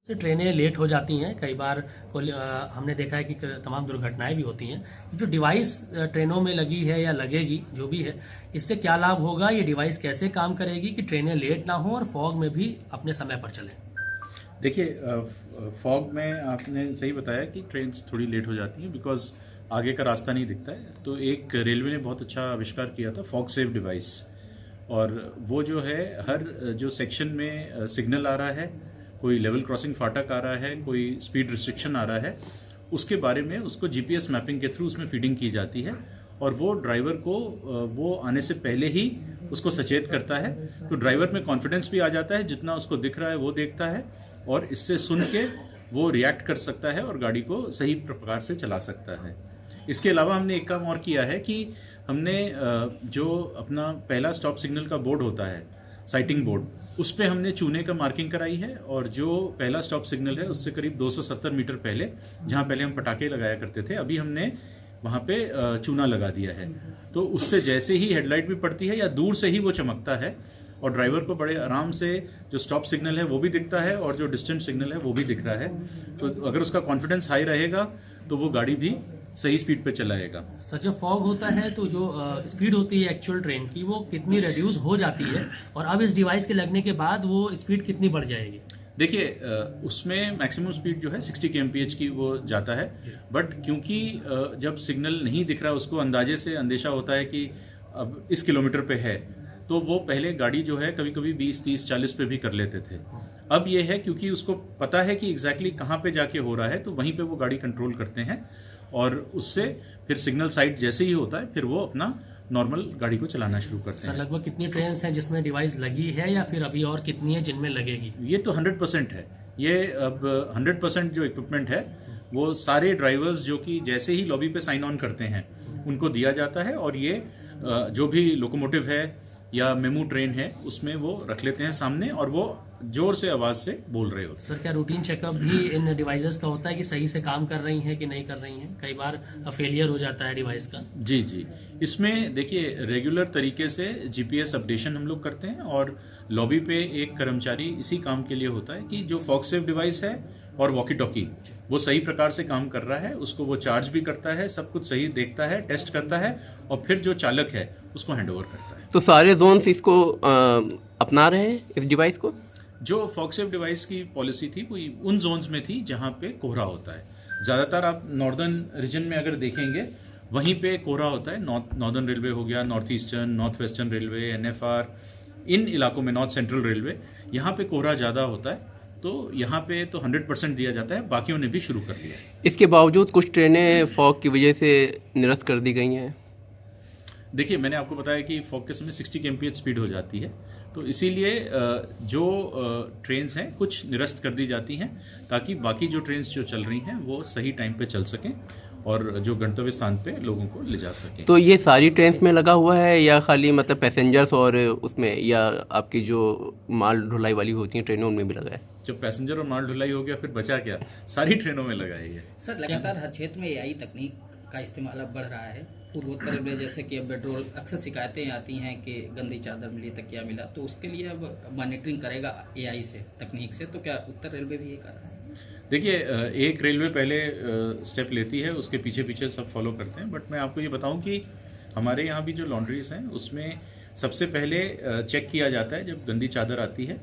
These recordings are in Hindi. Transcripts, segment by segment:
से ट्रेनें लेट हो जाती हैं कई बार हमने देखा है कि तमाम दुर्घटनाएं भी होती हैं। जो डिवाइस ट्रेनों में लगी है या लगेगी जो भी है, इससे क्या लाभ होगा? ये डिवाइस कैसे काम करेगी कि ट्रेनें लेट ना हो और फॉग में भी अपने समय पर चलें? देखिए, फॉग में आपने सही बताया कि ट्रेन थोड़ी लेट हो जाती हैं बिकॉज आगे का रास्ता नहीं दिखता है। तो एक रेलवे ने बहुत अच्छा आविष्कार किया था फॉग सेफ डिवाइस, और वो जो है हर जो सेक्शन में सिग्नल आ रहा है, कोई लेवल क्रॉसिंग फाटक आ रहा है, कोई स्पीड रिस्ट्रिक्शन आ रहा है, उसके बारे में उसको जीपीएस मैपिंग के थ्रू उसमें फीडिंग की जाती है और वो ड्राइवर को वो आने से पहले ही उसको सचेत करता है। तो ड्राइवर में कॉन्फिडेंस भी आ जाता है, जितना उसको दिख रहा है वो देखता है और इससे सुन के वो रिएक्ट कर सकता है और गाड़ी को सही प्रकार से चला सकता है। इसके अलावा हमने एक काम और किया है कि हमने जो अपना पहला स्टॉप सिग्नल का बोर्ड होता है, साइटिंग बोर्ड, उस पे हमने चूने का मार्किंग कराई है और जो पहला स्टॉप सिग्नल है उससे करीब 270 मीटर पहले, जहाँ पहले हम पटाखे लगाया करते थे, अभी हमने वहाँ पे चूना लगा दिया है। तो उससे जैसे ही हेडलाइट भी पड़ती है या दूर से ही वो चमकता है और ड्राइवर को बड़े आराम से जो स्टॉप सिग्नल है वो भी दिखता है और जो डिस्टेंस सिग्नल है वो भी दिख रहा है। तो अगर उसका कॉन्फिडेंस हाई रहेगा तो वो गाड़ी भी सही स्पीड पे चलाएगा। सर, जब फॉग होता है तो जो स्पीड होती है एक्चुअल ट्रेन की वो कितनी रिड्यूस हो जाती है और अब इस डिवाइस के लगने के बाद वो स्पीड कितनी बढ़ जाएगी? देखिए, उसमें मैक्सिमम स्पीड जो है 60 kmph की वो जाता है, बट क्योंकि जब सिग्नल नहीं दिख रहा उसको अंदाजे से अंदेशा होता है कि अब इस किलोमीटर पे है, तो वो पहले गाड़ी जो है कभी कभी 20, 30, 40 पे भी कर लेते थे। अब ये है क्योंकि उसको पता है कि एग्जैक्टली कहाँ पे जाके हो रहा है, तो वहीं पे वो गाड़ी कंट्रोल करते हैं और उससे फिर सिग्नल साइड जैसे ही होता है फिर वो अपना नॉर्मल गाड़ी को चलाना शुरू करते हैं। लगभग कितनी ट्रेन हैं जिसमें डिवाइस लगी है या फिर अभी और कितनी है जिनमें लगेगी? ये तो 100% है। ये अब 100% जो इक्विपमेंट है वो सारे ड्राइवर्स जो कि जैसे ही लॉबी पे साइन ऑन करते हैं उनको दिया जाता है और ये जो भी लोकोमोटिव है या मेमू ट्रेन है उसमें वो रख लेते हैं सामने और वो जोर से आवाज से बोल रहे होते हैं। सर, क्या रूटीन चेकअप भी इन डिवाइसेस का होता है कि सही से काम कर रही हैं कि नहीं कर रही हैं? कई बार फेलियर हो जाता है डिवाइस का। जी जी, इसमें देखिए रेगुलर तरीके से जीपीएस अपडेशन हम लोग करते हैं और लॉबी पे एक कर्मचारी इसी काम के लिए होता है कि जो फॉग सेफ डिवाइस है और वॉकी टॉकी वो सही प्रकार से काम कर रहा है, उसको वो चार्ज भी करता है, सब कुछ सही देखता है, टेस्ट करता है और फिर जो चालक है उसको हैंडओवर करता है। तो सारे जोन्स इसको अपना रहे हैं इस डिवाइस को? जो फॉग सेफ डिवाइस की पॉलिसी थी वो उन जोन्स में थी जहां पे कोहरा होता है। ज्यादातर आप नॉर्दर्न रीजन में अगर देखेंगे वहीं पे कोहरा होता है। नॉर्दर्न रेलवे हो गया, north eastern, north western railway, NFR, इन इलाकों में, नॉर्थ सेंट्रल रेलवे, यहाँ पे कोहरा ज्यादा होता है। तो यहाँ पे तो 100% दिया जाता है, बाकियों ने भी शुरू कर लिया है। इसके बावजूद कुछ ट्रेनें फॉग की वजह से निरस्त कर दी गई हैं। देखिए, मैंने आपको बताया कि फॉग के समय 60 kmph स्पीड हो जाती है, तो इसीलिए जो ट्रेन्स हैं कुछ निरस्त कर दी जाती हैं ताकि बाकी जो ट्रेन्स जो चल रही हैं वो सही टाइम पे चल सकें और जो गंतव्य स्थान पे लोगों को ले जा सकें। तो ये सारी ट्रेन्स में लगा हुआ है या खाली मतलब पैसेंजर्स और उसमें, या आपकी जो माल ढुलाई वाली होती हैं ट्रेनों उनमें भी लगा है? जब पैसेंजर और माल ढुलाई हो गया फिर बचा क्या, सारी ट्रेनों में लगा है। सर, लगातार हर क्षेत्र में एआई तकनीक का इस्तेमाल अब बढ़ रहा है। पूर्वोत्तर रेलवे जैसे कि अब पेट्रोल, अक्सर शिकायतें आती हैं कि गंदी चादर मिली, तकिया मिला, तो उसके लिए अब मॉनिटरिंग करेगा एआई से, तकनीक से। तो क्या उत्तर रेलवे भी ये कर रहा है? देखिए, एक रेलवे पहले स्टेप लेती है, उसके पीछे पीछे सब फॉलो करते हैं। बट मैं आपको ये बताऊं कि हमारे यहाँ भी जो लॉन्ड्रीज हैं उसमें सबसे पहले चेक किया जाता है जब गंदी चादर आती है,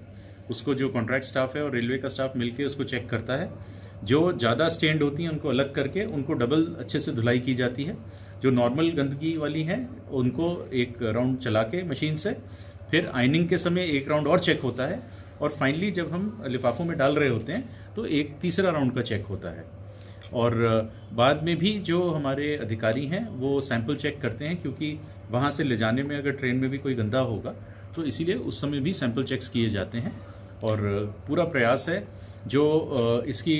उसको जो कॉन्ट्रैक्ट स्टाफ है और रेलवे का स्टाफ मिलके उसको चेक करता है। जो ज़्यादा स्टेंड होती हैं उनको अलग करके उनको डबल अच्छे से धुलाई की जाती है। जो नॉर्मल गंदगी वाली हैं उनको एक राउंड चला के मशीन से, फिर आयनिंग के समय एक राउंड और चेक होता है और फाइनली जब हम लिफाफों में डाल रहे होते हैं तो एक तीसरा राउंड का चेक होता है। और बाद में भी जो हमारे अधिकारी हैं वो सैंपल चेक करते हैं, क्योंकि वहाँ से ले जाने में अगर ट्रेन में भी कोई गंदा होगा तो इसीलिए उस समय भी सैंपल चेक्स किए जाते हैं। और पूरा प्रयास है जो इसकी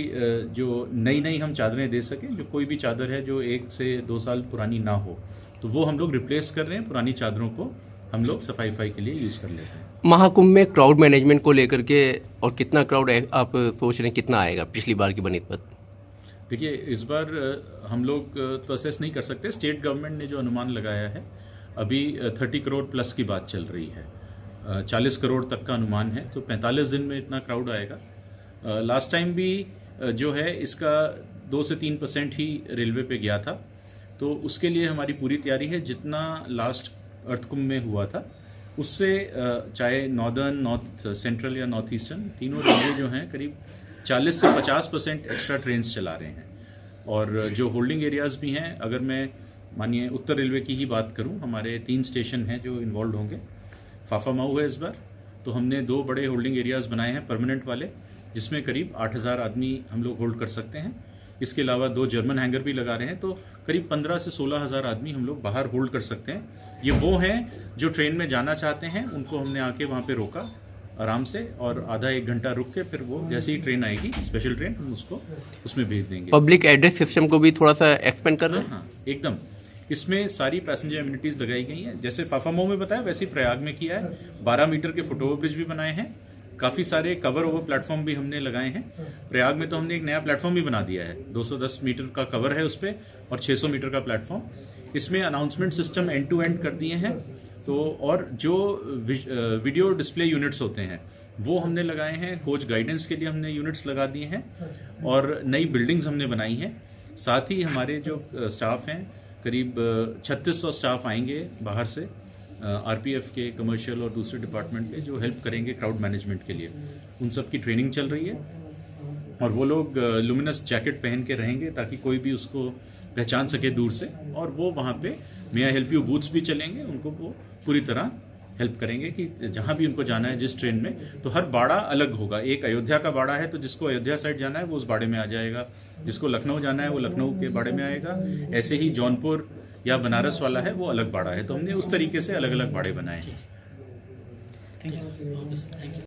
जो नई हम चादरें दे सकें। जो कोई भी चादर है जो 1 से 2 साल पुरानी ना हो तो वो हम लोग रिप्लेस कर रहे हैं, पुरानी चादरों को हम लोग सफाई के लिए यूज़ कर लेते हैं। महाकुंभ में क्राउड मैनेजमेंट को लेकर के और कितना क्राउड आप सोच रहे हैं कितना आएगा पिछली बार की बनिस्बत? देखिए, इस बार हम लोग तो असेस नहीं कर सकते। स्टेट गवर्नमेंट ने जो अनुमान लगाया है अभी 30 करोड़ प्लस की बात चल रही है, 40 करोड़ तक का अनुमान है, तो 45 दिन में इतना क्राउड आएगा। लास्ट टाइम भी जो है इसका 2 से 3% ही रेलवे पे गया था, तो उसके लिए हमारी पूरी तैयारी है। जितना लास्ट अर्थकुंभ में हुआ था उससे चाहे नॉर्दर्न, नॉर्थ सेंट्रल या नॉर्थ ईस्टर्न, तीनों रेलवे जो हैं करीब 40 से 50% एक्स्ट्रा ट्रेन्स चला रहे हैं। और जो होल्डिंग एरियाज़ भी हैं, अगर मैं मानिए उत्तर रेलवे की ही बात करूं, हमारे 3 स्टेशन हैं जो इन्वॉल्व होंगे। फाफामाऊ है इस बार, तो हमने 2 बड़े होल्डिंग एरियाज़ बनाए हैं परमानेंट वाले, जिसमें करीब 8000 आदमी हम लोग होल्ड कर सकते हैं। इसके अलावा 2 जर्मन हैंगर भी लगा रहे हैं, तो करीब 15 से 16,000 आदमी हम लोग बाहर होल्ड कर सकते हैं। ये वो हैं जो ट्रेन में जाना चाहते हैं, उनको हमने आके वहाँ पे रोका आराम से, और आधा 1 घंटा रुक के फिर वो जैसे ही ट्रेन आएगी, स्पेशल ट्रेन, हम उसको उसमें भेज देंगे। पब्लिक एड्रेस सिस्टम को भी थोड़ा सा एक्सपेंड कर रहे हैं। हाँ, एकदम। इसमें सारी पैसेंजर एमिनिटीज लगाई गई हैं, जैसे फाफामाऊ में बताया वैसे ही प्रयाग में किया है। 12 मीटर के फुटओवर ब्रिज भी बनाए हैं, काफ़ी सारे कवर ओवर प्लेटफॉर्म भी हमने लगाए हैं। प्रयाग में तो हमने एक नया प्लेटफॉर्म भी बना दिया है, 210 मीटर का कवर है उस पर, और 600 मीटर का प्लेटफॉर्म। इसमें announcement system end to end कर दिए हैं। तो और जो वीडियो डिस्प्ले यूनिट्स होते हैं वो हमने लगाए हैं, कोच गाइडेंस के लिए हमने यूनिट्स लगा दिए हैं, और नई बिल्डिंग्स हमने बनाई हैं। साथ ही हमारे जो स्टाफ हैं, करीब 3600 स्टाफ आएंगे बाहर से, आरपीएफ के, कमर्शियल और दूसरे डिपार्टमेंट के, जो हेल्प करेंगे क्राउड मैनेजमेंट के लिए। उन सब की ट्रेनिंग चल रही है, और वो लोग लुमिनस जैकेट पहन के रहेंगे ताकि कोई भी उसको पहचान सके दूर से। और वो वहाँ पे मे आई हेल्प यू बूथ्स भी चलेंगे, उनको वो पूरी तरह हेल्प करेंगे कि जहाँ भी उनको जाना है जिस ट्रेन में। तो हर बाड़ा अलग होगा। एक अयोध्या का बाड़ा है, तो जिसको अयोध्या साइड जाना है वो उस बाड़े में आ जाएगा, जिसको लखनऊ जाना है वो लखनऊ के बाड़े में आएगा। ऐसे ही जौनपुर या बनारस वाला है वो अलग बाड़ा है। तो हमने उस तरीके से अलग अलग बाड़े बनाए हैं। Thank you.